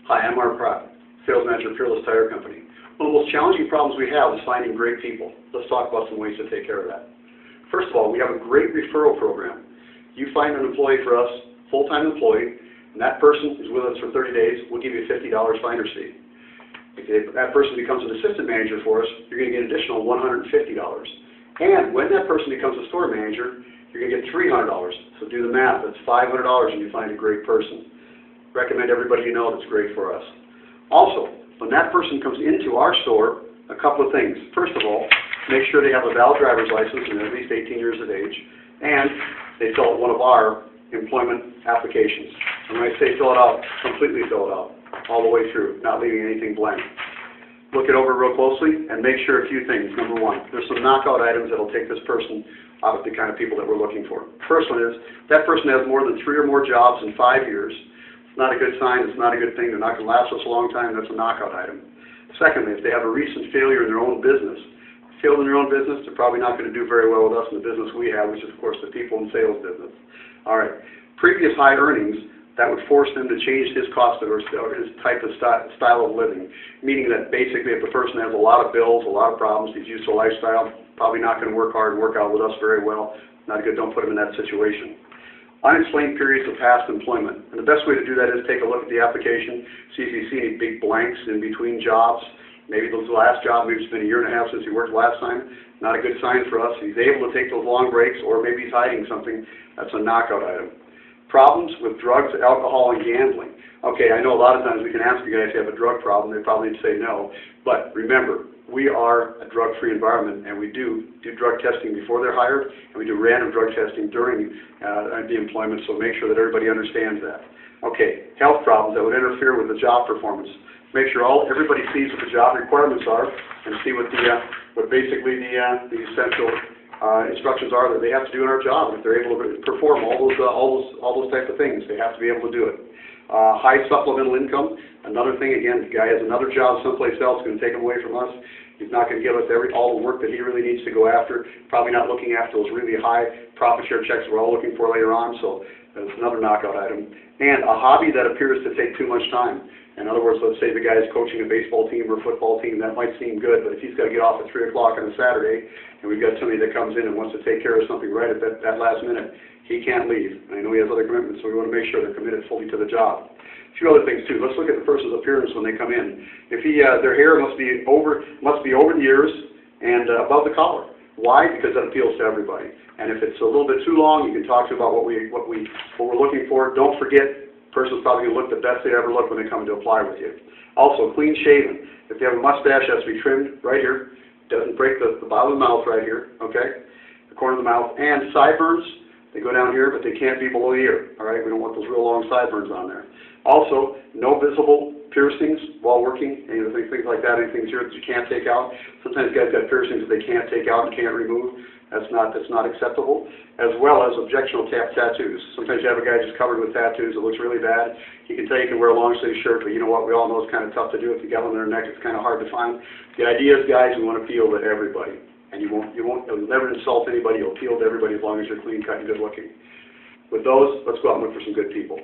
Hi, I'm Mark Pratt, Sales Manager at Fearless Tire Company. One of the most challenging problems we have is finding great people. Let's talk about some ways to take care of that. First of all, we have a great referral program. You find an employee for us, full-time employee, and that person is with us for 30 days, we'll give you a $50 finder's fee. If that person becomes an assistant manager for us, you're going to get an additional $150. And when that person becomes a store manager, you're going to get $300. So do the math. That's $500 and you find a great person. Recommend everybody you know that's great for us. Also, when that person comes into our store, a couple of things. First of all, make sure they have a valid driver's license and at least 18 years of age, and they fill out one of our employment applications. And when I say fill it out, completely fill it out, all the way through, not leaving anything blank. Look it over real closely and make sure a few things. Number one, there's some knockout items that will take this person out of the kind of people that we're looking for. First one is, that person has more than 3 or more jobs in 5 years. It's not a good sign, it's not a good thing, they're not going to last us a long time, that's a knockout item. Secondly, if they have a recent failure in their own business, failed in their own business, they're probably not going to do very well with us in the business we have, which is of course the people and sales business. All right, previous high earnings, that would force them to change his cost of, or his type of style of living, meaning that basically if the person has a lot of bills, a lot of problems, he's used to a lifestyle, probably not going to work hard and work out with us very well, not good, don't put him in that situation. Unexplained periods of past employment. And the best way to do that is take a look at the application, see if you see any big blanks in between jobs. Maybe the last job, maybe it's been 1.5 years since he worked last time. Not a good sign for us. If he's able to take those long breaks, or maybe he's hiding something, that's a knockout item. Problems with drugs, alcohol, and gambling. Okay, I know a lot of times we can ask you guys if you have a drug problem, they probably need to say no. But remember, we are a drug-free environment, and we do drug testing before they're hired, and we do random drug testing during the employment, so make sure that everybody understands that. Okay, health problems that would interfere with the job performance. Make sure everybody sees what the job requirements are, and see what basically the essential instructions are that they have to do in our job. If they're able to perform all those types of things, they have to be able to do it. High supplemental income. Another thing, again, the guy has another job someplace else, going to take him away from us. He's not going to give us all the work that he really needs to go after. Probably not looking after those really high profit share checks we're all looking for later on, so that's another knockout item. And a hobby that appears to take too much time. In other words, let's say the guy's coaching a baseball team or a football team, that might seem good, but if he's got to get off at 3 o'clock on a Saturday, and we've got somebody that comes in and wants to take care of something right at that last minute, he can't leave. And I know he has other commitments, so we want to make sure they're committed fully to the job. A few other things too. Let's look at the person's appearance when they come in. If their hair must be over the ears and above the collar. Why? Because that appeals to everybody. And if it's a little bit too long, you can talk to about what we're looking for. Don't forget, the person's probably going to look the best they ever look when they come to apply with you. Also, clean shaven. If they have a mustache, it has to be trimmed right here. Doesn't break the bottom of the mouth right here, okay? The corner of the mouth. And sideburns, they go down here, but they can't be below the ear, all right? We don't want those real long sideburns on there. Also, no visible piercings while working, anything, things like that, anything here that you can't take out. Sometimes guys got piercings that they can't take out and can't remove. That's not acceptable. As well as objectionable tattoos. Sometimes you have a guy just covered with tattoos that looks really bad. He can tell you can wear a long sleeve shirt, but you know what? We all know it's kind of tough to do. If you got one on their neck, it's kind of hard to find. The idea is, guys, we want to appeal to everybody, and you'll never insult anybody. You'll appeal to everybody as long as you're clean cut and good looking. With those, let's go out and look for some good people.